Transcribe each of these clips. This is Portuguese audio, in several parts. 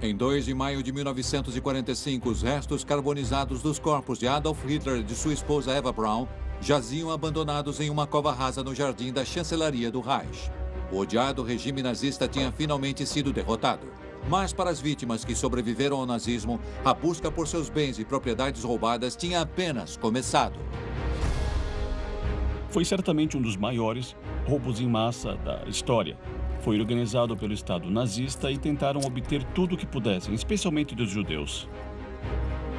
Em 2 de maio de 1945, os restos carbonizados dos corpos de Adolf Hitler e de sua esposa Eva Braun jaziam abandonados em uma cova rasa no jardim da chancelaria do Reich. O odiado regime nazista tinha finalmente sido derrotado. Mas para as vítimas que sobreviveram ao nazismo, a busca por seus bens e propriedades roubadas tinha apenas começado. Foi certamente um dos maiores roubos em massa da história. Foi organizado pelo Estado nazista e tentaram obter tudo o que pudessem, especialmente dos judeus.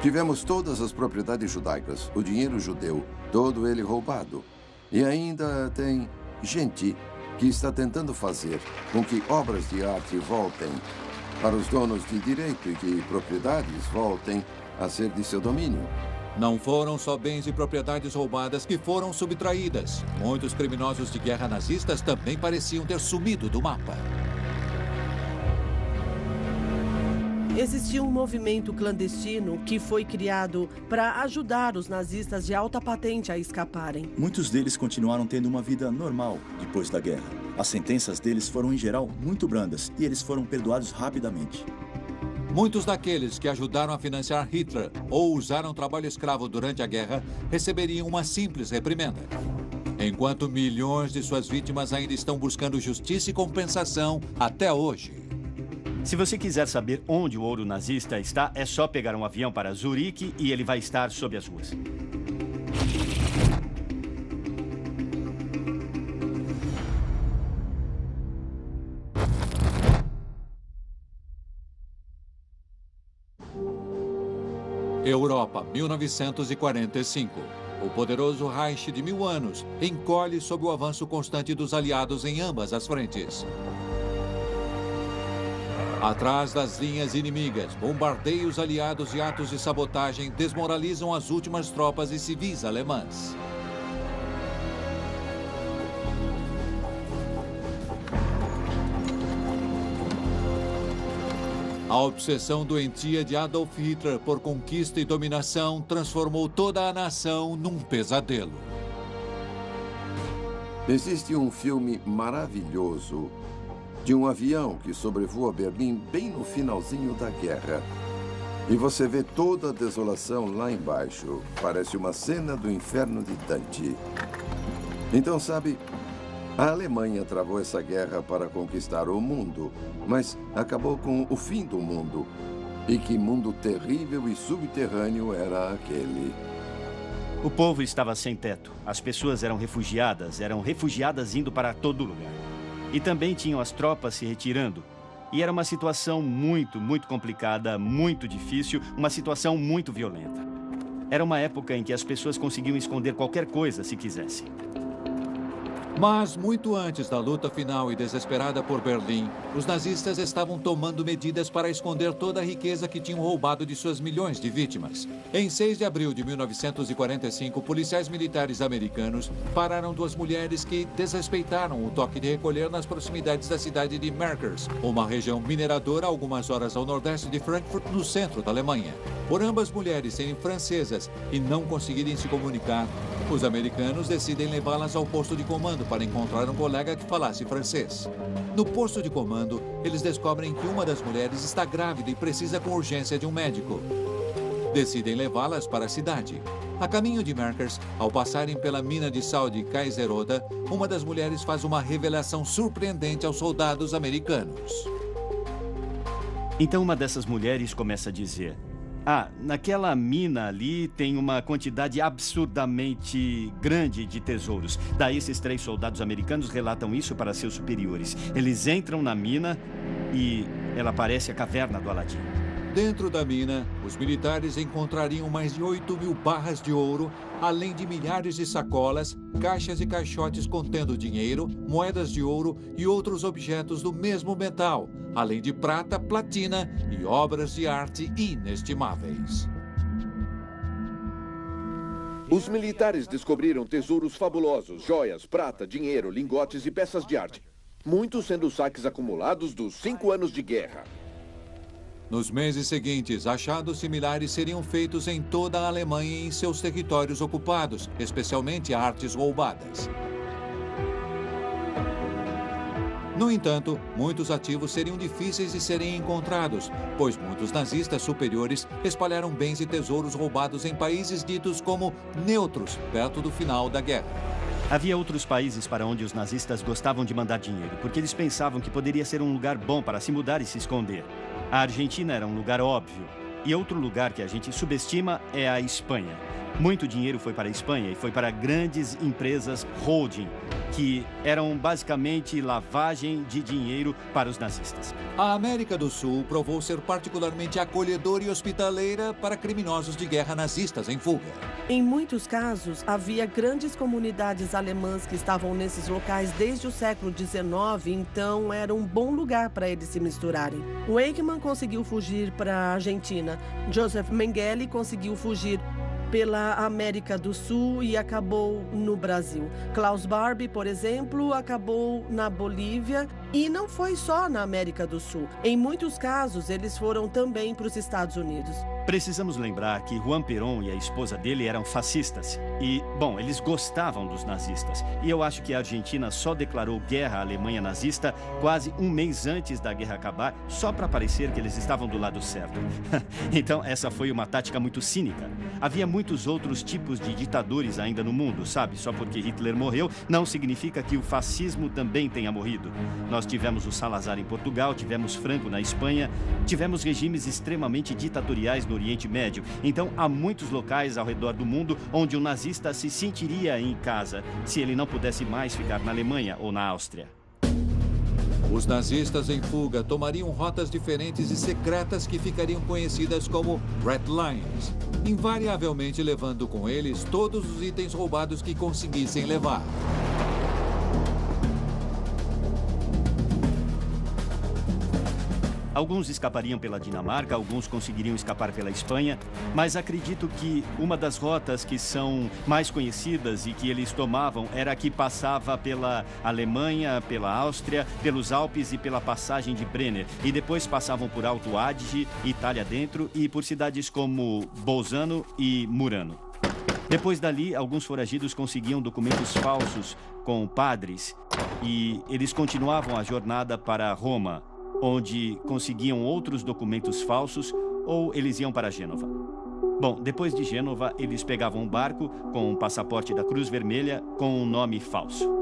Tivemos todas as propriedades judaicas, o dinheiro judeu, todo ele roubado. E ainda tem gente que está tentando fazer com que obras de arte voltem para os donos de direito e que propriedades voltem a ser de seu domínio. Não foram só bens e propriedades roubadas que foram subtraídas. Muitos criminosos de guerra nazistas também pareciam ter sumido do mapa. Existia um movimento clandestino que foi criado para ajudar os nazistas de alta patente a escaparem. Muitos deles continuaram tendo uma vida normal depois da guerra. As sentenças deles foram, em geral, muito brandas e eles foram perdoados rapidamente. Muitos daqueles que ajudaram a financiar Hitler ou usaram trabalho escravo durante a guerra receberiam uma simples reprimenda. Enquanto milhões de suas vítimas ainda estão buscando justiça e compensação até hoje. Se você quiser saber onde o ouro nazista está, é só pegar um avião para Zurique e ele vai estar sob as ruas. Europa, 1945. O poderoso Reich de 1000 anos encolhe sob o avanço constante dos aliados em ambas as frentes. Atrás das linhas inimigas, bombardeios aliados e atos de sabotagem desmoralizam as últimas tropas e civis alemãs. A obsessão doentia de Adolf Hitler por conquista e dominação transformou toda a nação num pesadelo. Existe um filme maravilhoso de um avião que sobrevoa Berlim bem no finalzinho da guerra. E você vê toda a desolação lá embaixo. Parece uma cena do inferno de Dante. Então, sabe, a Alemanha travou essa guerra para conquistar o mundo, mas acabou com o fim do mundo. E que mundo terrível e subterrâneo era aquele? O povo estava sem teto. As pessoas eram refugiadas indo para todo lugar. E também tinham as tropas se retirando. E era uma situação muito complicada, muito difícil, uma situação muito violenta. Era uma época em que as pessoas conseguiam esconder qualquer coisa se quisessem. Mas, muito antes da luta final e desesperada por Berlim, os nazistas estavam tomando medidas para esconder toda a riqueza que tinham roubado de suas milhões de vítimas. Em 6 de abril de 1945, policiais militares americanos pararam 2 mulheres que desrespeitaram o toque de recolher nas proximidades da cidade de Merkers, uma região mineradora a algumas horas ao nordeste de Frankfurt, no centro da Alemanha. Por ambas mulheres serem francesas e não conseguirem se comunicar, os americanos decidem levá-las ao posto de comando para encontrar um colega que falasse francês. No posto de comando, eles descobrem que uma das mulheres está grávida e precisa com urgência de um médico. Decidem levá-las para a cidade. A caminho de Merkers, ao passarem pela mina de sal de Kaiseroda, uma das mulheres faz uma revelação surpreendente aos soldados americanos. Então uma dessas mulheres começa a dizer: naquela mina ali tem uma quantidade absurdamente grande de tesouros. Daí esses 3 soldados americanos relatam isso para seus superiores. Eles entram na mina e ela parece a caverna do Aladim. Dentro da mina, os militares encontrariam mais de 8.000 barras de ouro, além de milhares de sacolas, caixas e caixotes contendo dinheiro, moedas de ouro e outros objetos do mesmo metal, além de prata, platina e obras de arte inestimáveis. Os militares descobriram tesouros fabulosos, joias, prata, dinheiro, lingotes e peças de arte. Muitos sendo saques acumulados dos 5 anos de guerra. Nos meses seguintes, achados similares seriam feitos em toda a Alemanha e em seus territórios ocupados, especialmente artes roubadas. No entanto, muitos ativos seriam difíceis de serem encontrados, pois muitos nazistas superiores espalharam bens e tesouros roubados em países ditos como neutros, perto do final da guerra. Havia outros países para onde os nazistas gostavam de mandar dinheiro, porque eles pensavam que poderia ser um lugar bom para se mudar e se esconder. A Argentina era um lugar óbvio. E outro lugar que a gente subestima é a Espanha. Muito dinheiro foi para a Espanha e foi para grandes empresas holding, que eram basicamente lavagem de dinheiro para os nazistas. A América do Sul provou ser particularmente acolhedora e hospitaleira para criminosos de guerra nazistas em fuga. Em muitos casos, havia grandes comunidades alemãs que estavam nesses locais desde o século XIX, então era um bom lugar para eles se misturarem. O Eichmann conseguiu fugir para a Argentina. Joseph Mengele conseguiu fugir pela América do Sul e acabou no Brasil. Klaus Barbie, por exemplo, acabou na Bolívia e não foi só na América do Sul. Em muitos casos, eles foram também para os Estados Unidos. Precisamos lembrar que Juan Perón e a esposa dele eram fascistas. E, bom, eles gostavam dos nazistas. E eu acho que a Argentina só declarou guerra à Alemanha nazista quase um mês antes da guerra acabar, só para parecer que eles estavam do lado certo. Então, essa foi uma tática muito cínica. Havia muitos outros tipos de ditadores ainda no mundo, sabe? Só porque Hitler morreu, não significa que o fascismo também tenha morrido. Nós tivemos o Salazar em Portugal, tivemos Franco na Espanha, tivemos regimes extremamente ditatoriais no Oriente Médio. Então, há muitos locais ao redor do mundo onde o nazista se sentiria em casa, se ele não pudesse mais ficar na Alemanha ou na Áustria. Os nazistas em fuga tomariam rotas diferentes e secretas que ficariam conhecidas como Red Lines, invariavelmente levando com eles todos os itens roubados que conseguissem levar. Alguns escapariam pela Dinamarca, alguns conseguiriam escapar pela Espanha, mas acredito que uma das rotas que são mais conhecidas e que eles tomavam era a que passava pela Alemanha, pela Áustria, pelos Alpes e pela passagem de Brenner. E depois passavam por Alto Adige, Itália dentro, e por cidades como Bolzano e Murano. Depois dali, alguns foragidos conseguiam documentos falsos com padres e eles continuavam a jornada para Roma, onde conseguiam outros documentos falsos, ou eles iam para Gênova. Bom, depois de Gênova, eles pegavam um barco com um passaporte da Cruz Vermelha com um nome falso.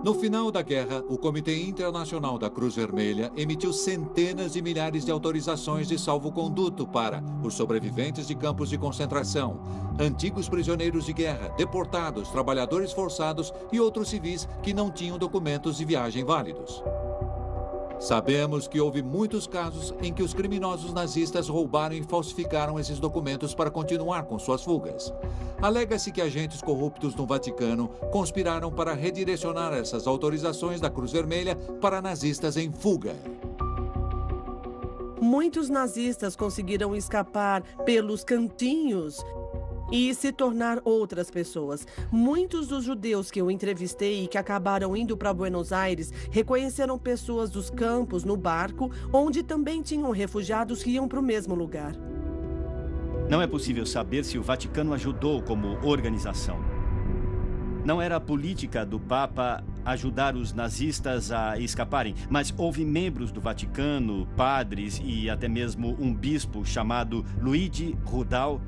No final da guerra, o Comitê Internacional da Cruz Vermelha emitiu centenas de milhares de autorizações de salvo-conduto para os sobreviventes de campos de concentração, antigos prisioneiros de guerra, deportados, trabalhadores forçados e outros civis que não tinham documentos de viagem válidos. Sabemos que houve muitos casos em que os criminosos nazistas roubaram e falsificaram esses documentos para continuar com suas fugas. Alega-se que agentes corruptos no Vaticano conspiraram para redirecionar essas autorizações da Cruz Vermelha para nazistas em fuga. Muitos nazistas conseguiram escapar pelos cantinhos e se tornar outras pessoas. Muitos dos judeus que eu entrevistei e que acabaram indo para Buenos Aires reconheceram pessoas dos campos no barco, onde também tinham refugiados que iam para o mesmo lugar. Não é possível saber se o Vaticano ajudou como organização. Não era a política do Papa ajudar os nazistas a escaparem, mas houve membros do Vaticano, padres e até mesmo um bispo chamado Luigi Rudal,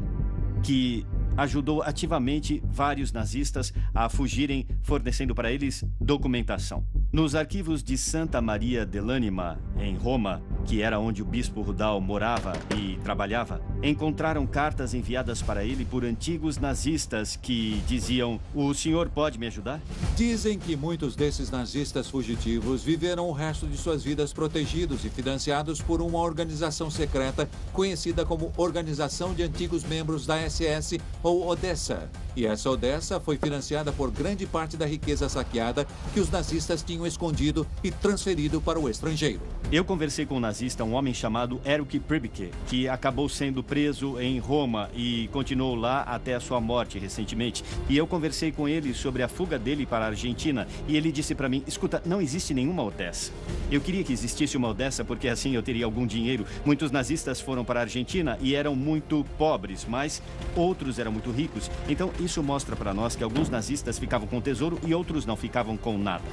que ajudou ativamente vários nazistas a fugirem, fornecendo para eles documentação. Nos arquivos de Santa Maria dell'Anima, em Roma, que era onde o bispo Rudal morava e trabalhava, encontraram cartas enviadas para ele por antigos nazistas que diziam: "O senhor pode me ajudar?" Dizem que muitos desses nazistas fugitivos viveram o resto de suas vidas protegidos e financiados por uma organização secreta conhecida como Organização de Antigos Membros da SS ou Odessa. E essa Odessa foi financiada por grande parte da riqueza saqueada que os nazistas tinham escondido e transferido para o estrangeiro. Eu conversei com nazistas nazista um homem chamado Erich Priebke, que acabou sendo preso em Roma e continuou lá até a sua morte recentemente. E eu conversei com ele sobre a fuga dele para a Argentina e ele disse para mim, escuta, não existe nenhuma Odessa. Eu queria que existisse uma Odessa porque assim eu teria algum dinheiro. Muitos nazistas foram para a Argentina e eram muito pobres, mas outros eram muito ricos. Então isso mostra para nós que alguns nazistas ficavam com tesouro e outros não ficavam com nada.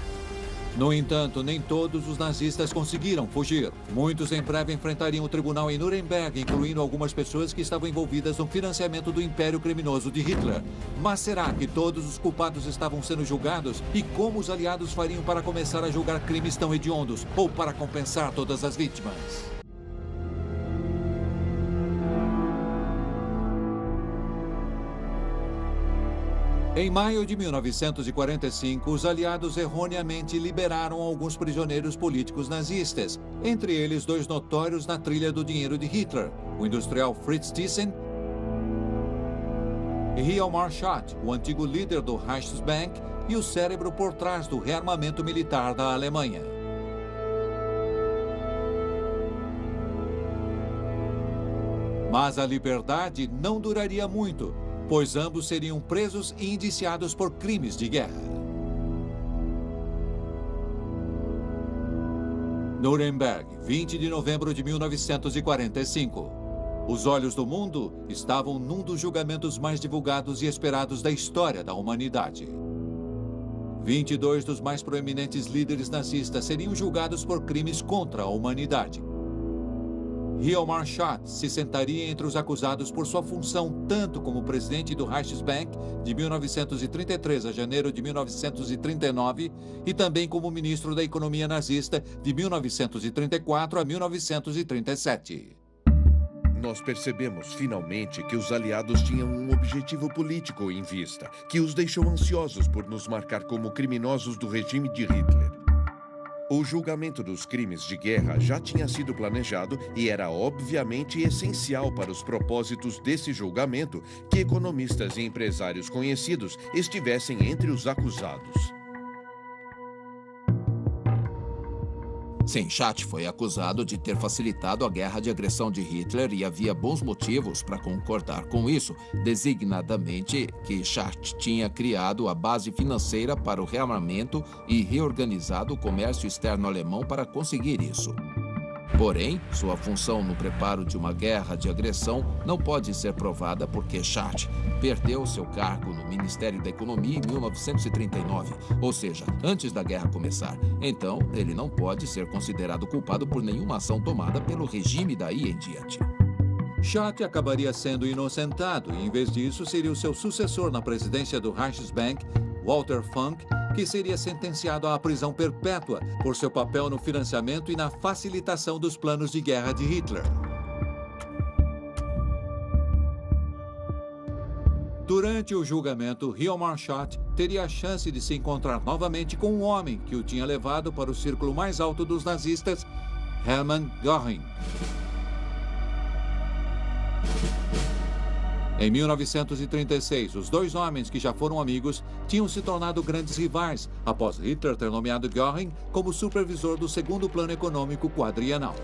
No entanto, nem todos os nazistas conseguiram fugir. Muitos em breve enfrentariam o tribunal em Nuremberg, incluindo algumas pessoas que estavam envolvidas no financiamento do império criminoso de Hitler. Mas será que todos os culpados estavam sendo julgados? E como os aliados fariam para começar a julgar crimes tão hediondos ou para compensar todas as vítimas? Em maio de 1945, os aliados erroneamente liberaram alguns prisioneiros políticos nazistas, entre eles 2 notórios na trilha do dinheiro de Hitler, o industrial Fritz Thyssen e Hjalmar Schacht, o antigo líder do Reichsbank e o cérebro por trás do rearmamento militar da Alemanha. Mas a liberdade não duraria muito, pois ambos seriam presos e indiciados por crimes de guerra. Nuremberg, 20 de novembro de 1945. Os olhos do mundo estavam num dos julgamentos mais divulgados e esperados da história da humanidade. 22 dos mais proeminentes líderes nazistas seriam julgados por crimes contra a humanidade. Hjalmar Schacht se sentaria entre os acusados por sua função tanto como presidente do Reichsbank de 1933 a janeiro de 1939 e também como ministro da economia nazista de 1934 a 1937. Nós percebemos finalmente que os aliados tinham um objetivo político em vista, que os deixou ansiosos por nos marcar como criminosos do regime de Hitler. O julgamento dos crimes de guerra já tinha sido planejado e era obviamente essencial para os propósitos desse julgamento que economistas e empresários conhecidos estivessem entre os acusados. Sim, Schacht foi acusado de ter facilitado a guerra de agressão de Hitler e havia bons motivos para concordar com isso, designadamente que Schacht tinha criado a base financeira para o rearmamento e reorganizado o comércio externo alemão para conseguir isso. Porém, sua função no preparo de uma guerra de agressão não pode ser provada porque Schacht perdeu seu cargo no Ministério da Economia em 1939, ou seja, antes da guerra começar. Então, ele não pode ser considerado culpado por nenhuma ação tomada pelo regime daí em diante. Schacht acabaria sendo inocentado e, em vez disso, seria o seu sucessor na presidência do Reichsbank, Walter Funk, que seria sentenciado à prisão perpétua por seu papel no financiamento e na facilitação dos planos de guerra de Hitler. Durante o julgamento, Hjalmar Schacht teria a chance de se encontrar novamente com um homem que o tinha levado para o círculo mais alto dos nazistas, Hermann Göring. Em 1936, os 2 homens que já foram amigos tinham se tornado grandes rivais após Hitler ter nomeado Göring como supervisor do segundo plano econômico quadrienal.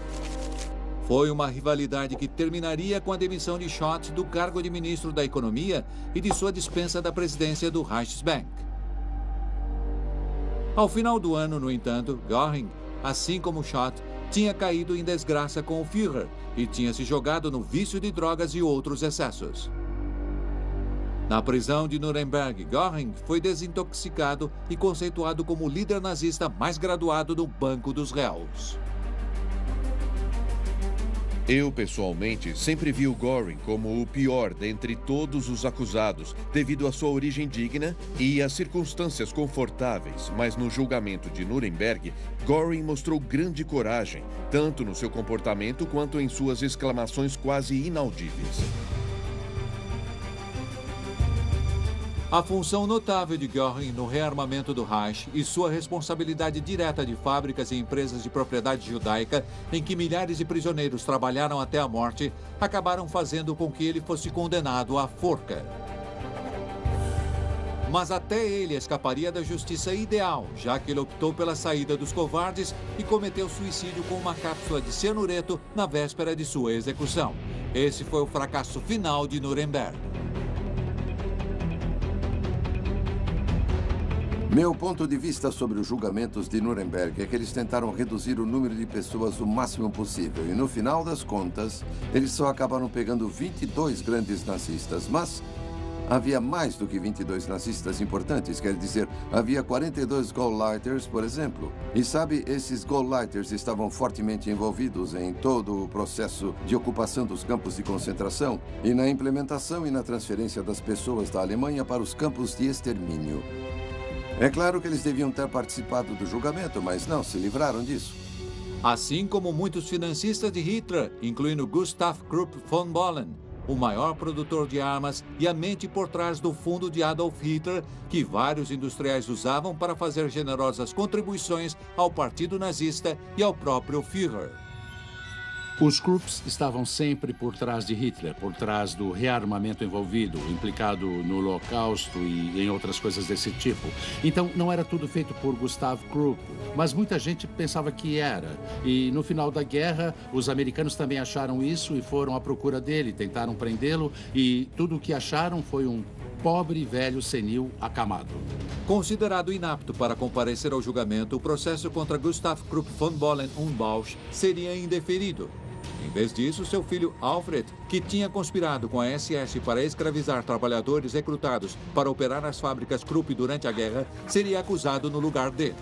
Foi uma rivalidade que terminaria com a demissão de Schacht do cargo de ministro da Economia e de sua dispensa da presidência do Reichsbank. Ao final do ano, no entanto, Göring, assim como Schacht, tinha caído em desgraça com o Führer e tinha se jogado no vício de drogas e outros excessos. Na prisão de Nuremberg, Göring foi desintoxicado e conceituado como o líder nazista mais graduado do Banco dos Réus. Eu, pessoalmente, sempre vi o Göring como o pior dentre todos os acusados, devido à sua origem digna e às circunstâncias confortáveis. Mas no julgamento de Nuremberg, Göring mostrou grande coragem, tanto no seu comportamento quanto em suas exclamações quase inaudíveis. A função notável de Göring no rearmamento do Reich e sua responsabilidade direta de fábricas e empresas de propriedade judaica, em que milhares de prisioneiros trabalharam até a morte, acabaram fazendo com que ele fosse condenado à forca. Mas até ele escaparia da justiça ideal, já que ele optou pela saída dos covardes e cometeu suicídio com uma cápsula de cianureto na véspera de sua execução. Esse foi o fracasso final de Nuremberg. Meu ponto de vista sobre os julgamentos de Nuremberg é que eles tentaram reduzir o número de pessoas o máximo possível. E no final das contas, eles só acabaram pegando 22 grandes nazistas. Mas havia mais do que 22 nazistas importantes. Quer dizer, havia 42 Gauleiters, por exemplo. E sabe, esses Gauleiters estavam fortemente envolvidos em todo o processo de ocupação dos campos de concentração e na implementação e na transferência das pessoas da Alemanha para os campos de extermínio. É claro que eles deviam ter participado do julgamento, mas não se livraram disso. Assim como muitos financistas de Hitler, incluindo Gustav Krupp von Bohlen, o maior produtor de armas e a mente por trás do fundo de Adolf Hitler, que vários industriais usavam para fazer generosas contribuições ao partido nazista e ao próprio Führer. Os Krupps estavam sempre por trás de Hitler, por trás do rearmamento envolvido, implicado no Holocausto e em outras coisas desse tipo. Então, não era tudo feito por Gustav Krupp, mas muita gente pensava que era. E no final da guerra, os americanos também acharam isso e foram à procura dele, tentaram prendê-lo e tudo o que acharam foi um pobre velho senil acamado. Considerado inapto para comparecer ao julgamento, o processo contra Gustav Krupp von Bohlen und Bausch seria indeferido. Em vez disso, seu filho Alfred, que tinha conspirado com a SS para escravizar trabalhadores recrutados para operar nas fábricas Krupp durante a guerra, seria acusado no lugar dele.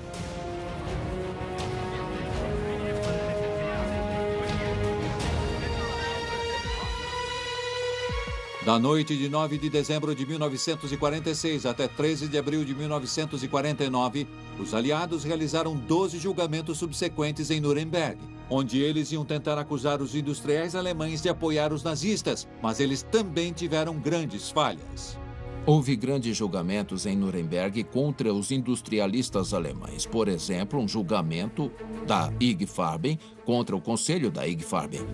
Da noite de 9 de dezembro de 1946 até 13 de abril de 1949, os aliados realizaram 12 julgamentos subsequentes em Nuremberg, onde eles iam tentar acusar os industriais alemães de apoiar os nazistas, mas eles também tiveram grandes falhas. Houve grandes julgamentos em Nuremberg contra os industrialistas alemães. Por exemplo, um julgamento da IG Farben contra o conselho da IG Farben.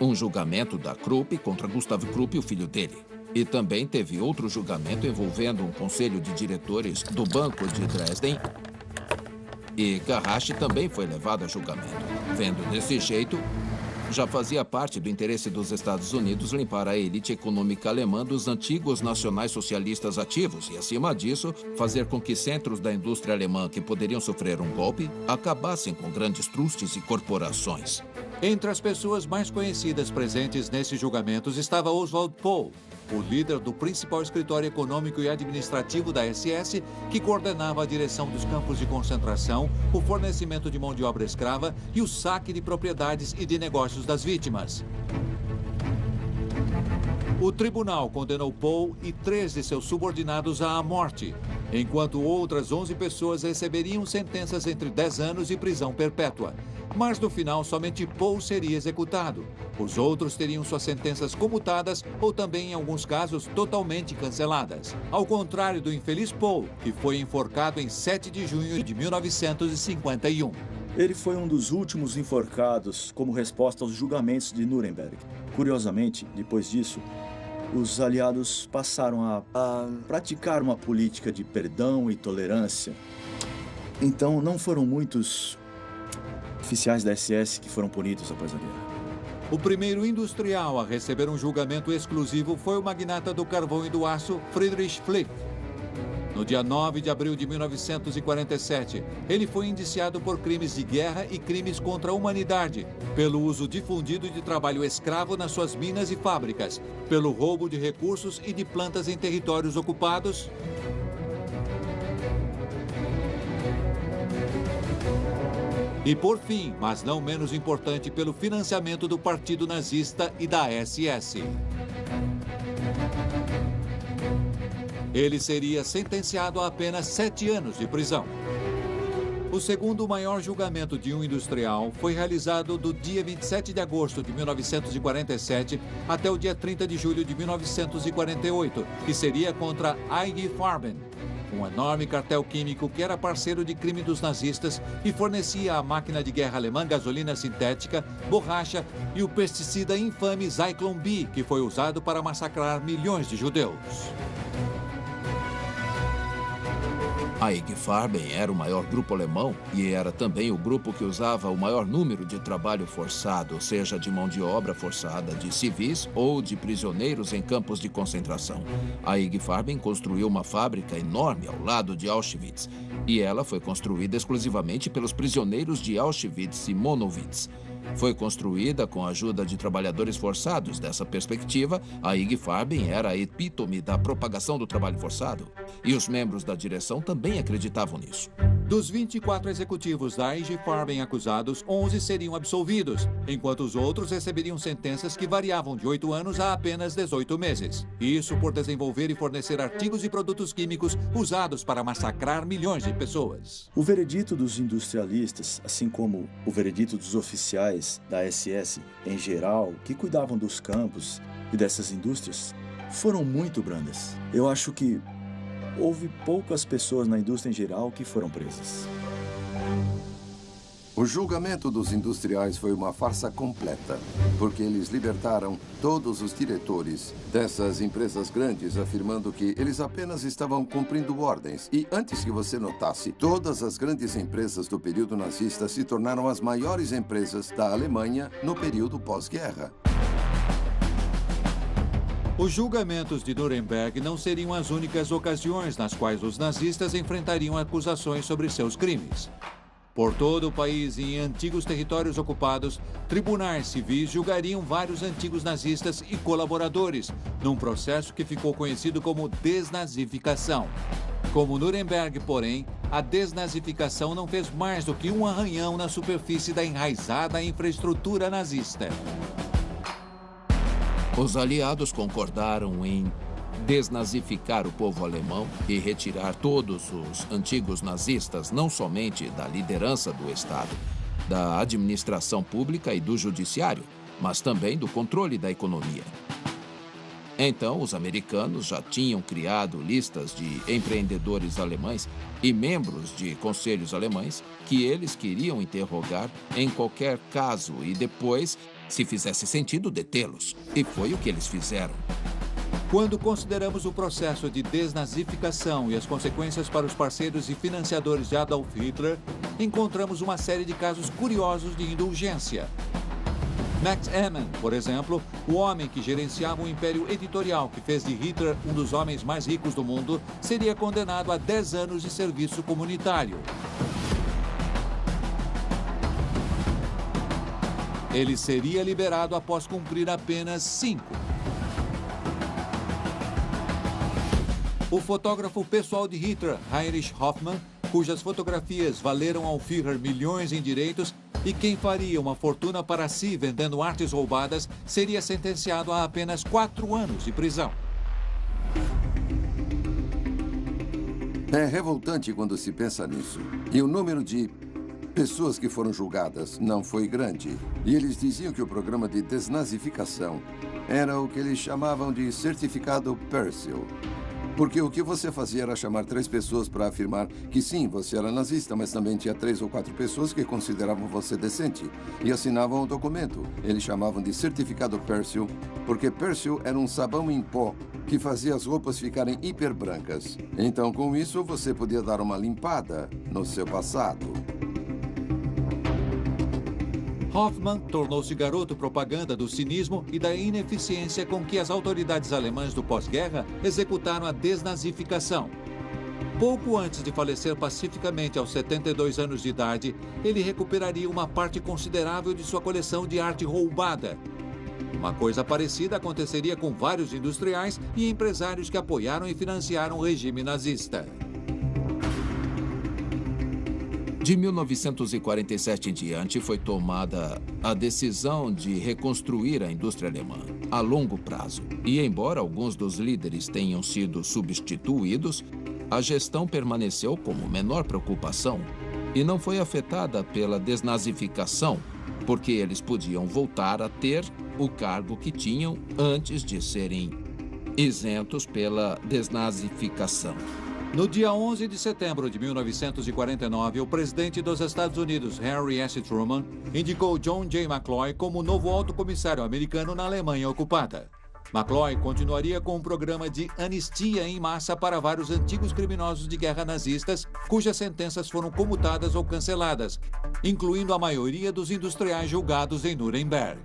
Um julgamento da Krupp contra Gustav Krupp e o filho dele. E também teve outro julgamento envolvendo um conselho de diretores do Banco de Dresden. E Garrasch também foi levado a julgamento. Vendo desse jeito, já fazia parte do interesse dos Estados Unidos limpar a elite econômica alemã dos antigos nacionais socialistas ativos e, acima disso, fazer com que centros da indústria alemã que poderiam sofrer um golpe acabassem com grandes trustes e corporações. Entre as pessoas mais conhecidas presentes nesses julgamentos estava Oswald Pohl, o líder do principal escritório econômico e administrativo da SS, que coordenava a direção dos campos de concentração, o fornecimento de mão de obra escrava e o saque de propriedades e de negócios das vítimas. O tribunal condenou Pohl e 3 de seus subordinados à morte, enquanto outras 11 pessoas receberiam sentenças entre 10 anos e prisão perpétua. Mas no final, somente Pohl seria executado. Os outros teriam suas sentenças comutadas ou também, em alguns casos, totalmente canceladas. Ao contrário do infeliz Pohl, que foi enforcado em 7 de junho de 1951. Ele foi um dos últimos enforcados como resposta aos julgamentos de Nuremberg. Curiosamente, depois disso, os aliados passaram a praticar uma política de perdão e tolerância. Então, não foram muitos oficiais da SS que foram punidos após a guerra. O primeiro industrial a receber um julgamento exclusivo foi o magnata do carvão e do aço, Friedrich Flick. No dia 9 de abril de 1947, ele foi indiciado por crimes de guerra e crimes contra a humanidade, pelo uso difundido de trabalho escravo nas suas minas e fábricas, pelo roubo de recursos e de plantas em territórios ocupados, e, por fim, mas não menos importante, pelo financiamento do Partido Nazista e da SS. Ele seria sentenciado a apenas 7 anos de prisão. O segundo maior julgamento de um industrial foi realizado do dia 27 de agosto de 1947 até o dia 30 de julho de 1948, que seria contra a IG Farben, um enorme cartel químico que era parceiro de crime dos nazistas e fornecia à máquina de guerra alemã gasolina sintética, borracha e o pesticida infame Zyklon B, que foi usado para massacrar milhões de judeus. A IG Farben era o maior grupo alemão e era também o grupo que usava o maior número de trabalho forçado, seja de mão de obra forçada de civis ou de prisioneiros em campos de concentração. A IG Farben construiu uma fábrica enorme ao lado de Auschwitz e ela foi construída exclusivamente pelos prisioneiros de Auschwitz e Monowitz. Foi construída com a ajuda de trabalhadores forçados. Dessa perspectiva, a IG Farben era a epítome da propagação do trabalho forçado. E os membros da direção também acreditavam nisso. Dos 24 executivos da IG Farben acusados, 11 seriam absolvidos, enquanto os outros receberiam sentenças que variavam de 8 anos a apenas 18 meses. Isso por desenvolver e fornecer artigos e produtos químicos usados para massacrar milhões de pessoas. O veredito dos industrialistas, assim como o veredito dos oficiais da SS em geral, que cuidavam dos campos e dessas indústrias, foram muito brandas. Eu acho que houve poucas pessoas na indústria em geral que foram presas. O julgamento dos industriais foi uma farsa completa, porque eles libertaram todos os diretores dessas empresas grandes, afirmando que eles apenas estavam cumprindo ordens. E antes que você notasse, todas as grandes empresas do período nazista se tornaram as maiores empresas da Alemanha no período pós-guerra. Os julgamentos de Nuremberg não seriam as únicas ocasiões nas quais os nazistas enfrentariam acusações sobre seus crimes. Por todo o país e em antigos territórios ocupados, tribunais civis julgariam vários antigos nazistas e colaboradores, num processo que ficou conhecido como desnazificação. Como Nuremberg, porém, a desnazificação não fez mais do que um arranhão na superfície da enraizada infraestrutura nazista. Os aliados concordaram em desnazificar o povo alemão e retirar todos os antigos nazistas, não somente da liderança do Estado, da administração pública e do judiciário, mas também do controle da economia. Então, os americanos já tinham criado listas de empreendedores alemães e membros de conselhos alemães que eles queriam interrogar em qualquer caso e depois, se fizesse sentido, detê-los. E foi o que eles fizeram. Quando consideramos o processo de desnazificação e as consequências para os parceiros e financiadores de Adolf Hitler, encontramos uma série de casos curiosos de indulgência. Max Ehrmann, por exemplo, o homem que gerenciava um império editorial que fez de Hitler um dos homens mais ricos do mundo, seria condenado a 10 anos de serviço comunitário. Ele seria liberado após cumprir apenas 5. O fotógrafo pessoal de Hitler, Heinrich Hoffmann, cujas fotografias valeram ao Führer milhões em direitos e quem faria uma fortuna para si vendendo artes roubadas, seria sentenciado a apenas 4 anos de prisão. É revoltante quando se pensa nisso. E o número de pessoas que foram julgadas não foi grande. E eles diziam que o programa de desnazificação era o que eles chamavam de certificado Persil. Porque o que você fazia era chamar 3 pessoas para afirmar que sim, você era nazista, mas também tinha 3 ou 4 pessoas que consideravam você decente e assinavam o documento. Eles chamavam de certificado Persil, porque Persil era um sabão em pó que fazia as roupas ficarem hiper brancas. Então, com isso, você podia dar uma limpada no seu passado. Hoffmann tornou-se garoto propaganda do cinismo e da ineficiência com que as autoridades alemãs do pós-guerra executaram a desnazificação. Pouco antes de falecer pacificamente aos 72 anos de idade, ele recuperaria uma parte considerável de sua coleção de arte roubada. Uma coisa parecida aconteceria com vários industriais e empresários que apoiaram e financiaram o regime nazista. De 1947 em diante, foi tomada a decisão de reconstruir a indústria alemã a longo prazo. E embora alguns dos líderes tenham sido substituídos, a gestão permaneceu como menor preocupação e não foi afetada pela desnazificação, porque eles podiam voltar a ter o cargo que tinham antes de serem isentos pela desnazificação. No dia 11 de setembro de 1949, o presidente dos Estados Unidos, Harry S. Truman, indicou John J. McCloy como novo alto comissário americano na Alemanha ocupada. McCloy continuaria com um programa de anistia em massa para vários antigos criminosos de guerra nazistas, cujas sentenças foram comutadas ou canceladas, incluindo a maioria dos industriais julgados em Nuremberg.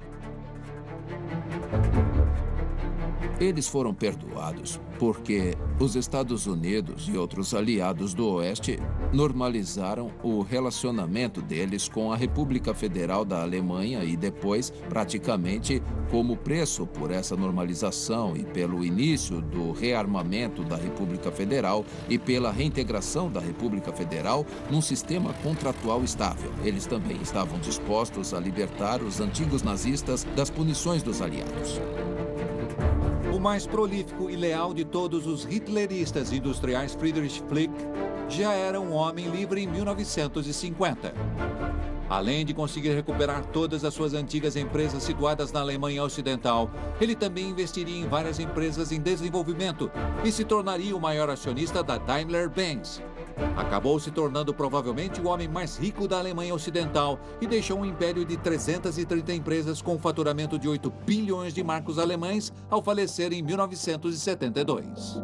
Eles foram perdoados porque os Estados Unidos e outros aliados do Oeste normalizaram o relacionamento deles com a República Federal da Alemanha e depois, praticamente, como preço por essa normalização e pelo início do rearmamento da República Federal e pela reintegração da República Federal num sistema contratual estável. Eles também estavam dispostos a libertar os antigos nazistas das punições dos aliados. O mais prolífico e leal de todos os hitleristas industriais, Friedrich Flick, já era um homem livre em 1950. Além de conseguir recuperar todas as suas antigas empresas situadas na Alemanha Ocidental, ele também investiria em várias empresas em desenvolvimento e se tornaria o maior acionista da Daimler-Benz. Acabou se tornando provavelmente o homem mais rico da Alemanha Ocidental e deixou um império de 330 empresas com um faturamento de 8 bilhões de marcos alemães ao falecer em 1972.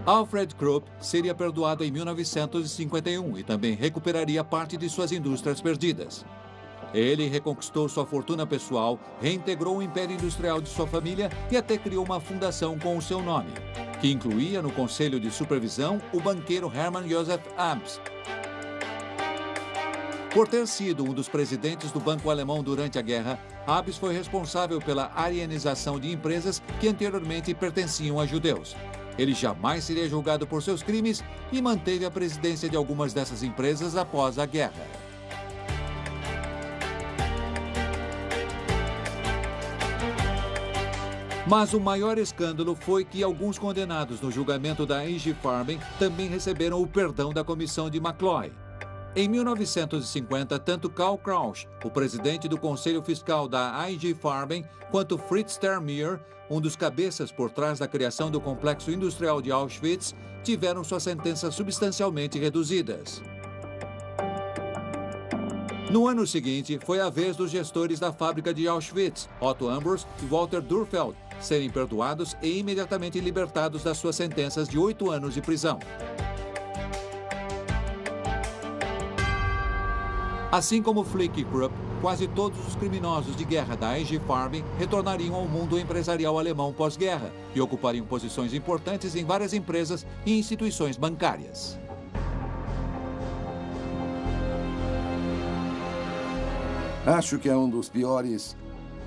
Alfred Krupp seria perdoado em 1951 e também recuperaria parte de suas indústrias perdidas. Ele reconquistou sua fortuna pessoal, reintegrou o império industrial de sua família e até criou uma fundação com o seu nome, que incluía no conselho de supervisão o banqueiro Hermann Josef Abs. Por ter sido um dos presidentes do Banco Alemão durante a guerra, Abs foi responsável pela arianização de empresas que anteriormente pertenciam a judeus. Ele jamais seria julgado por seus crimes e manteve a presidência de algumas dessas empresas após a guerra. Mas o maior escândalo foi que alguns condenados no julgamento da IG Farben também receberam o perdão da comissão de McCloy. Em 1950, tanto Karl Krauss, o presidente do Conselho Fiscal da IG Farben, quanto Fritz Termeer, um dos cabeças por trás da criação do complexo industrial de Auschwitz, tiveram suas sentenças substancialmente reduzidas. No ano seguinte, foi a vez dos gestores da fábrica de Auschwitz, Otto Ambros e Walter Durfeld, serem perdoados e imediatamente libertados das suas sentenças de 8 anos de prisão. Assim como Flick e Krupp, quase todos os criminosos de guerra da IG Farben retornariam ao mundo empresarial alemão pós-guerra e ocupariam posições importantes em várias empresas e instituições bancárias. Acho que é um dos piores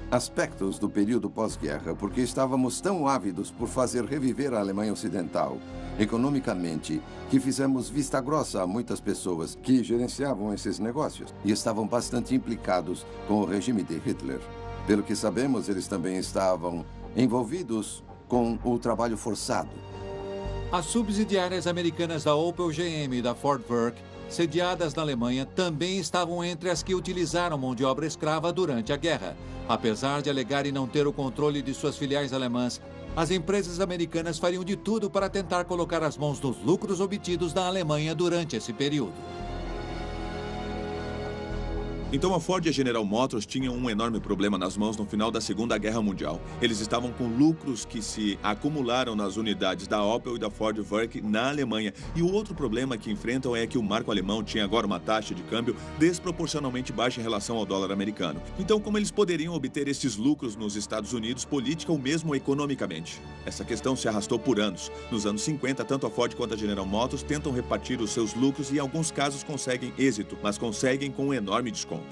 aspectos do período pós-guerra, porque estávamos tão ávidos por fazer reviver a Alemanha Ocidental economicamente, que fizemos vista grossa a muitas pessoas que gerenciavam esses negócios e estavam bastante implicados com o regime de Hitler. Pelo que sabemos, eles também estavam envolvidos com o trabalho forçado. As subsidiárias americanas da Opel GM e da Ford Werk, sediadas na Alemanha, também estavam entre as que utilizaram mão de obra escrava durante a guerra. Apesar de alegarem não ter o controle de suas filiais alemãs, as empresas americanas fariam de tudo para tentar colocar as mãos nos lucros obtidos na Alemanha durante esse período. Então a Ford e a General Motors tinham um enorme problema nas mãos no final da Segunda Guerra Mundial. Eles estavam com lucros que se acumularam nas unidades da Opel e da Ford Werk na Alemanha. E o outro problema que enfrentam é que o marco alemão tinha agora uma taxa de câmbio desproporcionalmente baixa em relação ao dólar americano. Então, como eles poderiam obter esses lucros nos Estados Unidos, política ou mesmo economicamente? Essa questão se arrastou por anos. Nos anos 50, tanto a Ford quanto a General Motors tentam repartir os seus lucros e em alguns casos conseguem êxito, mas conseguem com um enorme desconto.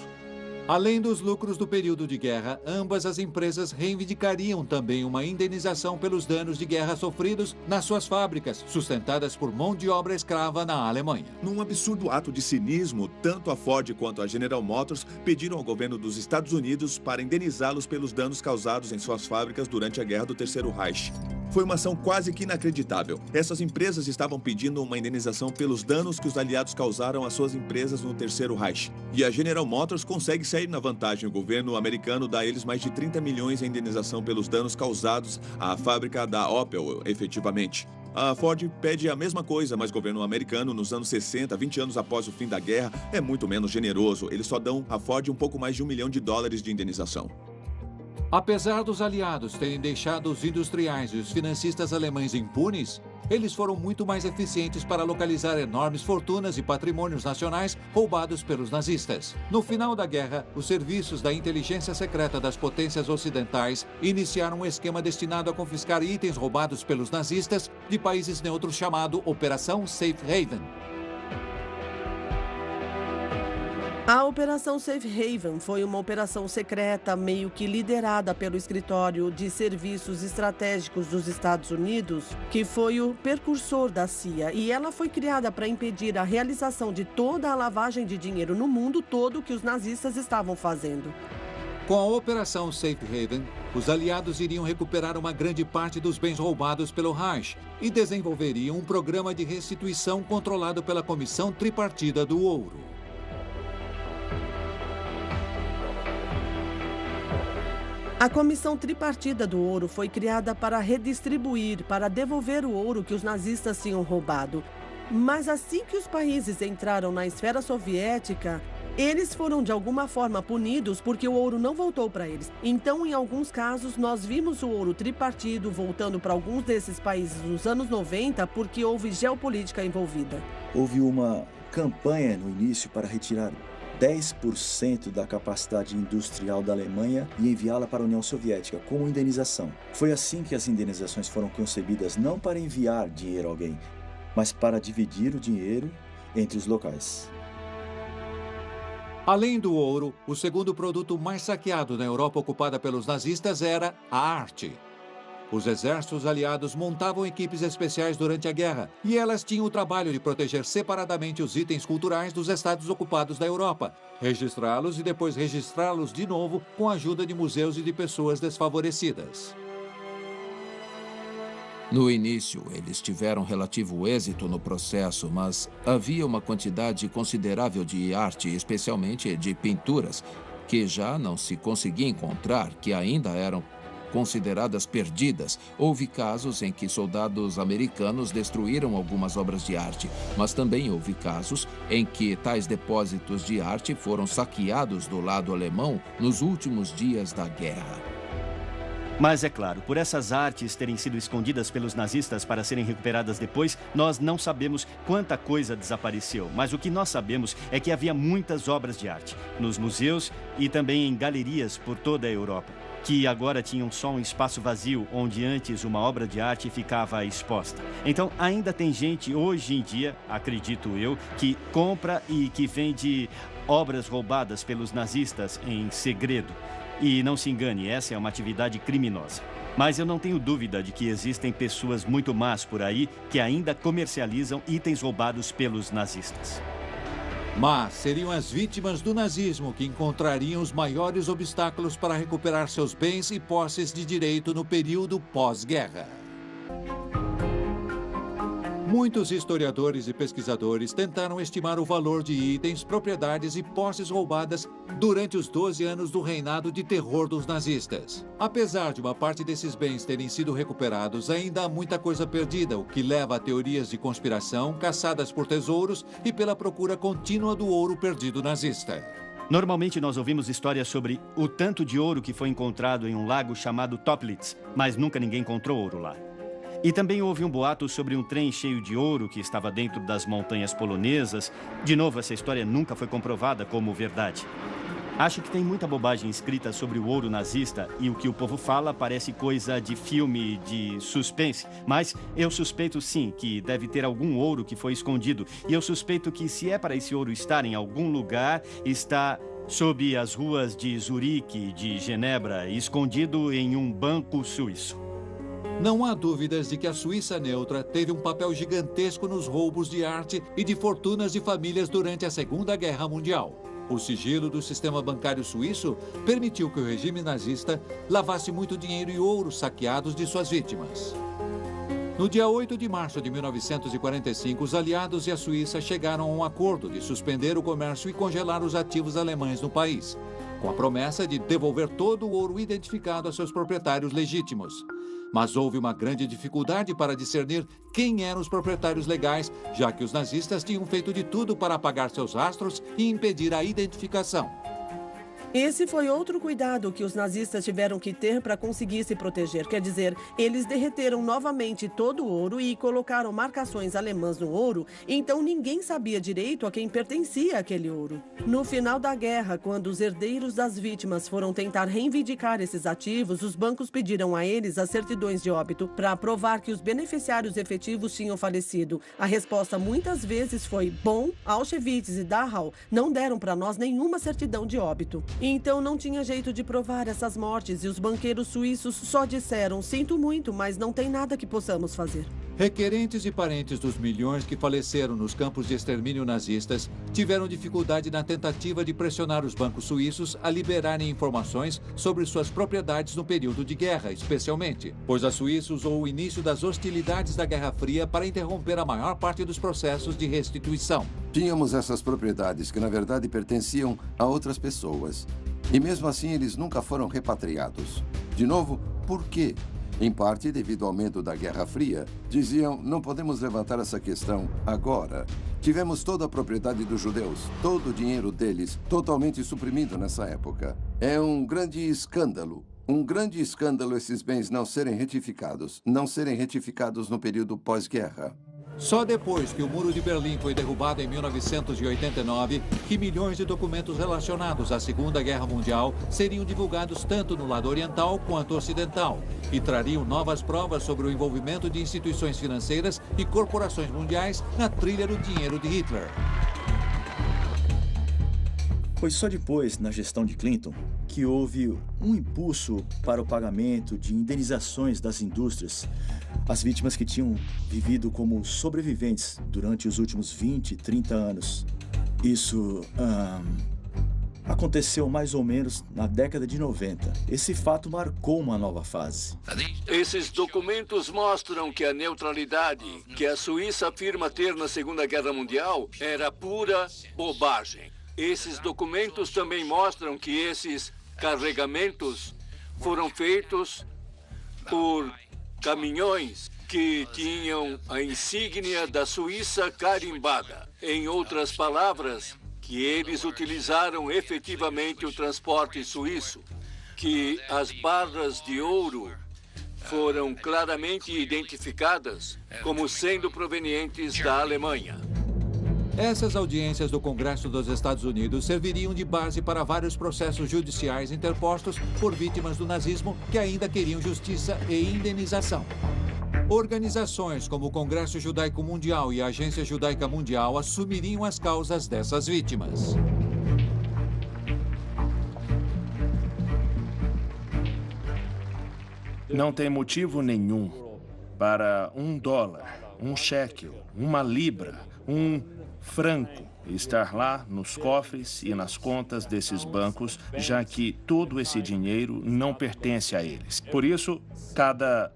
Além dos lucros do período de guerra, ambas as empresas reivindicariam também uma indenização pelos danos de guerra sofridos nas suas fábricas, sustentadas por mão de obra escrava na Alemanha. Num absurdo ato de cinismo, tanto a Ford quanto a General Motors pediram ao governo dos Estados Unidos para indenizá-los pelos danos causados em suas fábricas durante a Guerra do Terceiro Reich. Foi uma ação quase que inacreditável. Essas empresas estavam pedindo uma indenização pelos danos que os aliados causaram às suas empresas no Terceiro Reich. E a General Motors consegue sair na vantagem. O governo americano dá a eles mais de 30 milhões em indenização pelos danos causados à fábrica da Opel, efetivamente. A Ford pede a mesma coisa, mas o governo americano, nos anos 60, 20 anos após o fim da guerra, é muito menos generoso. Eles só dão à Ford um pouco mais de $1 milhão de indenização. Apesar dos aliados terem deixado os industriais e os financistas alemães impunes, eles foram muito mais eficientes para localizar enormes fortunas e patrimônios nacionais roubados pelos nazistas. No final da guerra, os serviços da inteligência secreta das potências ocidentais iniciaram um esquema destinado a confiscar itens roubados pelos nazistas de países neutros chamado Operação Safe Haven. A Operação Safe Haven foi uma operação secreta meio que liderada pelo Escritório de Serviços Estratégicos dos Estados Unidos, que foi o precursor da CIA, e ela foi criada para impedir a realização de toda a lavagem de dinheiro no mundo todo que os nazistas estavam fazendo. Com a Operação Safe Haven, os aliados iriam recuperar uma grande parte dos bens roubados pelo Reich e desenvolveriam um programa de restituição controlado pela Comissão Tripartida do Ouro. A Comissão Tripartida do Ouro foi criada para redistribuir, para devolver o ouro que os nazistas tinham roubado. Mas assim que os países entraram na esfera soviética, eles foram de alguma forma punidos porque o ouro não voltou para eles. Então, em alguns casos, nós vimos o ouro tripartido voltando para alguns desses países nos anos 90 porque houve geopolítica envolvida. Houve uma campanha no início para retirar 10% da capacidade industrial da Alemanha e enviá-la para a União Soviética como indenização. Foi assim que as indenizações foram concebidas, não para enviar dinheiro a alguém, mas para dividir o dinheiro entre os locais. Além do ouro, o segundo produto mais saqueado na Europa ocupada pelos nazistas era a arte. Os exércitos aliados montavam equipes especiais durante a guerra e elas tinham o trabalho de proteger separadamente os itens culturais dos estados ocupados da Europa, registrá-los e depois registrá-los de novo com a ajuda de museus e de pessoas desfavorecidas. No início, eles tiveram relativo êxito no processo, mas havia uma quantidade considerável de arte, especialmente de pinturas, que já não se conseguia encontrar, que ainda eram consideradas perdidas. Houve casos em que soldados americanos destruíram algumas obras de arte, mas também houve casos em que tais depósitos de arte foram saqueados do lado alemão nos últimos dias da guerra. Mas é claro, por essas artes terem sido escondidas pelos nazistas para serem recuperadas depois, nós não sabemos quanta coisa desapareceu. Mas o que nós sabemos é que havia muitas obras de arte nos museus e também em galerias por toda a Europa, que agora tinham só um espaço vazio, onde antes uma obra de arte ficava exposta. Então, ainda tem gente hoje em dia, acredito eu, que compra e que vende obras roubadas pelos nazistas em segredo. E não se engane, essa é uma atividade criminosa. Mas eu não tenho dúvida de que existem pessoas muito más por aí que ainda comercializam itens roubados pelos nazistas. Mas seriam as vítimas do nazismo que encontrariam os maiores obstáculos para recuperar seus bens e posses de direito no período pós-guerra. Muitos historiadores e pesquisadores tentaram estimar o valor de itens, propriedades e posses roubadas durante os 12 anos do reinado de terror dos nazistas. Apesar de uma parte desses bens terem sido recuperados, ainda há muita coisa perdida, o que leva a teorias de conspiração, caçadas por tesouros e pela procura contínua do ouro perdido nazista. Normalmente nós ouvimos histórias sobre o tanto de ouro que foi encontrado em um lago chamado Toplitz, mas nunca ninguém encontrou ouro lá. E também houve um boato sobre um trem cheio de ouro que estava dentro das montanhas polonesas. De novo, essa história nunca foi comprovada como verdade. Acho que tem muita bobagem escrita sobre o ouro nazista e o que o povo fala parece coisa de filme de suspense. Mas eu suspeito sim que deve ter algum ouro que foi escondido. E eu suspeito que se é para esse ouro estar em algum lugar, está sob as ruas de Zurique, de Genebra, escondido em um banco suíço. Não há dúvidas de que a Suíça neutra teve um papel gigantesco nos roubos de arte e de fortunas de famílias durante a Segunda Guerra Mundial. O sigilo do sistema bancário suíço permitiu que o regime nazista lavasse muito dinheiro e ouro saqueados de suas vítimas. No dia 8 de março de 1945, os aliados e a Suíça chegaram a um acordo de suspender o comércio e congelar os ativos alemães no país, com a promessa de devolver todo o ouro identificado a seus proprietários legítimos. Mas houve uma grande dificuldade para discernir quem eram os proprietários legais, já que os nazistas tinham feito de tudo para apagar seus rastros e impedir a identificação. Esse foi outro cuidado que os nazistas tiveram que ter para conseguir se proteger. Quer dizer, eles derreteram novamente todo o ouro e colocaram marcações alemãs no ouro, então ninguém sabia direito a quem pertencia aquele ouro. No final da guerra, quando os herdeiros das vítimas foram tentar reivindicar esses ativos, os bancos pediram a eles as certidões de óbito para provar que os beneficiários efetivos tinham falecido. A resposta muitas vezes foi: bom, Auschwitz e Dachau não deram para nós nenhuma certidão de óbito. Então não tinha jeito de provar essas mortes e os banqueiros suíços só disseram: sinto muito, mas não tem nada que possamos fazer. Requerentes e parentes dos milhões que faleceram nos campos de extermínio nazistas tiveram dificuldade na tentativa de pressionar os bancos suíços a liberarem informações sobre suas propriedades no período de guerra, especialmente, pois a Suíça usou o início das hostilidades da Guerra Fria para interromper a maior parte dos processos de restituição. Tínhamos essas propriedades que, na verdade, pertenciam a outras pessoas. E mesmo assim, eles nunca foram repatriados. De novo, por quê? Em parte devido ao medo da Guerra Fria. Diziam: não podemos levantar essa questão agora. Tivemos toda a propriedade dos judeus, todo o dinheiro deles, totalmente suprimido nessa época. É um grande escândalo. Um grande escândalo esses bens não serem retificados no período pós-guerra. Só depois que o Muro de Berlim foi derrubado em 1989, que milhões de documentos relacionados à Segunda Guerra Mundial seriam divulgados tanto no lado oriental quanto ocidental e trariam novas provas sobre o envolvimento de instituições financeiras e corporações mundiais na trilha do dinheiro de Hitler. Foi só depois, na gestão de Clinton, que houve um impulso para o pagamento de indenizações das indústrias às vítimas que tinham vivido como sobreviventes durante os últimos 20, 30 anos. Isso aconteceu mais ou menos na década de 90. Esse fato marcou uma nova fase. Esses documentos mostram que a neutralidade que a Suíça afirma ter na Segunda Guerra Mundial era pura bobagem. Esses documentos também mostram que esses carregamentos foram feitos por caminhões que tinham a insígnia da Suíça carimbada. Em outras palavras, que eles utilizaram efetivamente o transporte suíço, que as barras de ouro foram claramente identificadas como sendo provenientes da Alemanha. Essas audiências do Congresso dos Estados Unidos serviriam de base para vários processos judiciais interpostos por vítimas do nazismo que ainda queriam justiça e indenização. Organizações como o Congresso Judaico Mundial e a Agência Judaica Mundial assumiriam as causas dessas vítimas. Não tem motivo nenhum para $1, um shekel, uma libra, um franco estar lá nos cofres e nas contas desses bancos, já que todo esse dinheiro não pertence a eles. Por isso, cada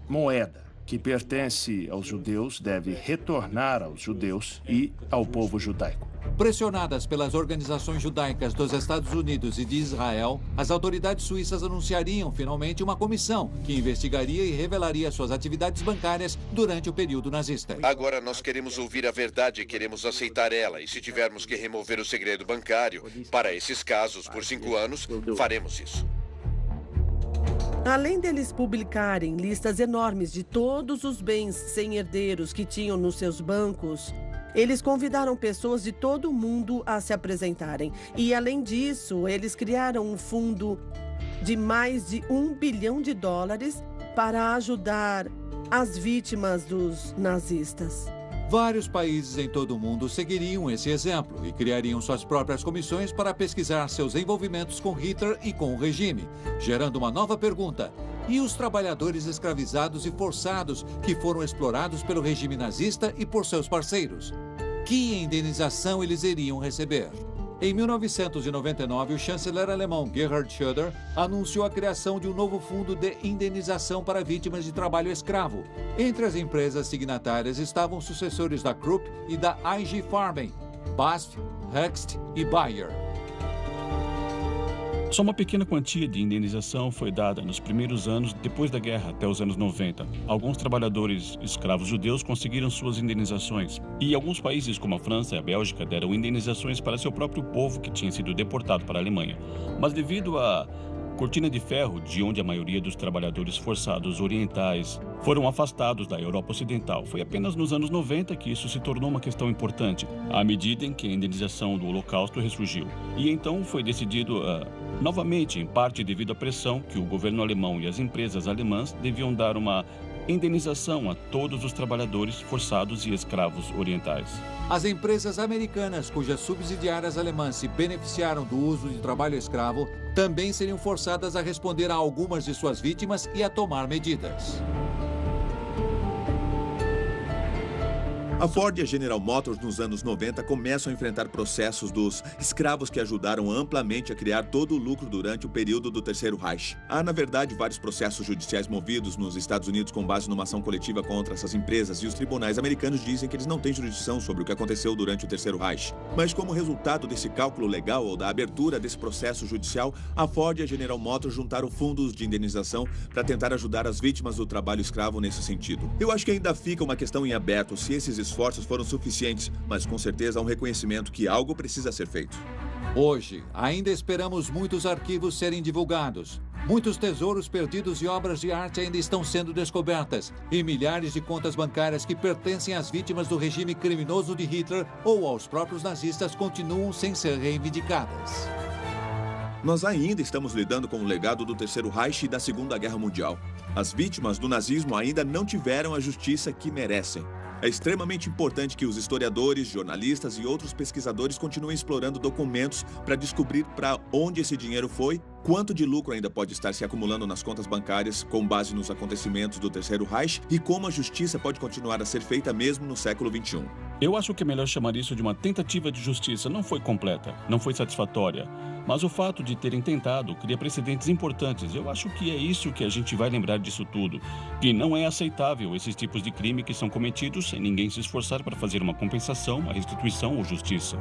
moeda que pertence aos judeus deve retornar aos judeus e ao povo judaico. Pressionadas pelas organizações judaicas dos Estados Unidos e de Israel, as autoridades suíças anunciariam finalmente uma comissão que investigaria e revelaria suas atividades bancárias durante o período nazista. Agora nós queremos ouvir a verdade e queremos aceitar ela. E se tivermos que remover o segredo bancário para esses casos por 5 anos, faremos isso. Além deles publicarem listas enormes de todos os bens sem herdeiros que tinham nos seus bancos, eles convidaram pessoas de todo o mundo a se apresentarem. E, além disso, eles criaram um fundo de mais de $1 bilhão para ajudar as vítimas dos nazistas. Vários países em todo o mundo seguiriam esse exemplo e criariam suas próprias comissões para pesquisar seus envolvimentos com Hitler e com o regime, gerando uma nova pergunta: e os trabalhadores escravizados e forçados que foram explorados pelo regime nazista e por seus parceiros? Que indenização eles iriam receber? Em 1999, o chanceler alemão Gerhard Schröder anunciou a criação de um novo fundo de indenização para vítimas de trabalho escravo. Entre as empresas signatárias estavam sucessores da Krupp e da IG Farben, BASF, Hext e Bayer. Só uma pequena quantia de indenização foi dada nos primeiros anos depois da guerra, até os anos 90. Alguns trabalhadores escravos judeus conseguiram suas indenizações. E alguns países, como a França e a Bélgica, deram indenizações para seu próprio povo que tinha sido deportado para a Alemanha. Mas devido à cortina de ferro, de onde a maioria dos trabalhadores forçados orientais foram afastados da Europa Ocidental, foi apenas nos anos 90 que isso se tornou uma questão importante, à medida em que a indenização do Holocausto ressurgiu. E então foi decidido, novamente, em parte devido à pressão, que o governo alemão e as empresas alemãs deviam dar uma indenização a todos os trabalhadores forçados e escravos orientais. As empresas americanas cujas subsidiárias alemãs se beneficiaram do uso de trabalho escravo também seriam forçadas a responder a algumas de suas vítimas e a tomar medidas. A Ford e a General Motors nos anos 90 começam a enfrentar processos dos escravos que ajudaram amplamente a criar todo o lucro durante o período do Terceiro Reich. Há, na verdade, vários processos judiciais movidos nos Estados Unidos com base numa ação coletiva contra essas empresas, e os tribunais americanos dizem que eles não têm jurisdição sobre o que aconteceu durante o Terceiro Reich. Mas como resultado desse cálculo legal ou da abertura desse processo judicial, a Ford e a General Motors juntaram fundos de indenização para tentar ajudar as vítimas do trabalho escravo nesse sentido. Eu acho que ainda fica uma questão em aberto se esses esforços foram suficientes, mas com certeza há um reconhecimento que algo precisa ser feito. Hoje, ainda esperamos muitos arquivos serem divulgados. Muitos tesouros perdidos e obras de arte ainda estão sendo descobertas. E milhares de contas bancárias que pertencem às vítimas do regime criminoso de Hitler ou aos próprios nazistas continuam sem ser reivindicadas. Nós ainda estamos lidando com o legado do Terceiro Reich e da Segunda Guerra Mundial. As vítimas do nazismo ainda não tiveram a justiça que merecem. É extremamente importante que os historiadores, jornalistas e outros pesquisadores continuem explorando documentos para descobrir para onde esse dinheiro foi, quanto de lucro ainda pode estar se acumulando nas contas bancárias com base nos acontecimentos do Terceiro Reich e como a justiça pode continuar a ser feita mesmo no século XXI. Eu acho que é melhor chamar isso de uma tentativa de justiça. Não foi completa, não foi satisfatória. Mas o fato de terem tentado cria precedentes importantes. Eu acho que é isso que a gente vai lembrar disso tudo. Que não é aceitável esses tipos de crime que são cometidos sem ninguém se esforçar para fazer uma compensação, uma restituição ou justiça.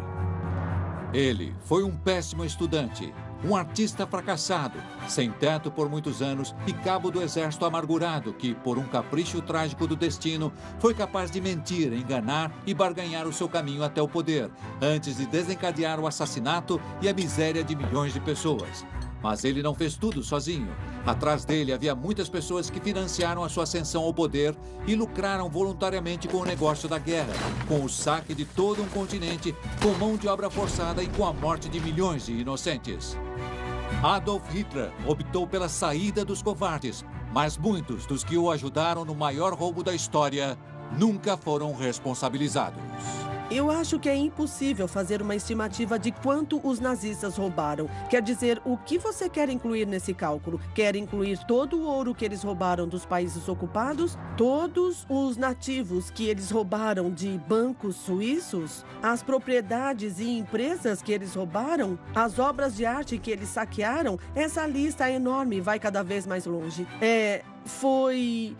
Ele foi um péssimo estudante, um artista fracassado, sem teto por muitos anos e cabo do exército amargurado que, por um capricho trágico do destino, foi capaz de mentir, enganar e barganhar o seu caminho até o poder, antes de desencadear o assassinato e a miséria de milhões de pessoas. Mas ele não fez tudo sozinho. Atrás dele havia muitas pessoas que financiaram a sua ascensão ao poder e lucraram voluntariamente com o negócio da guerra, com o saque de todo um continente, com mão de obra forçada e com a morte de milhões de inocentes. Adolf Hitler optou pela saída dos covardes, mas muitos dos que o ajudaram no maior roubo da história nunca foram responsabilizados. Eu acho que é impossível fazer uma estimativa de quanto os nazistas roubaram. Quer dizer, o que você quer incluir nesse cálculo? Quer incluir todo o ouro que eles roubaram dos países ocupados? Todos os nativos que eles roubaram de bancos suíços? As propriedades e empresas que eles roubaram? As obras de arte que eles saquearam? Essa lista é enorme e vai cada vez mais longe. Foi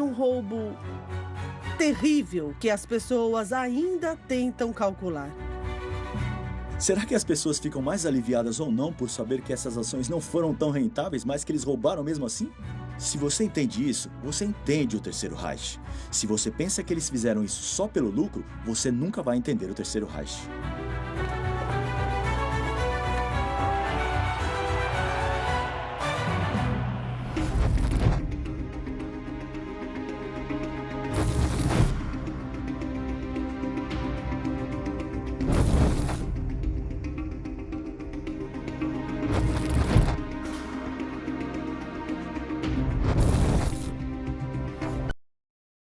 um roubo terrível que as pessoas ainda tentam calcular. Será que as pessoas ficam mais aliviadas ou não por saber que essas ações não foram tão rentáveis, mas que eles roubaram mesmo assim? Se você entende isso, você entende o Terceiro Reich. Se você pensa que eles fizeram isso só pelo lucro, você nunca vai entender o Terceiro Reich.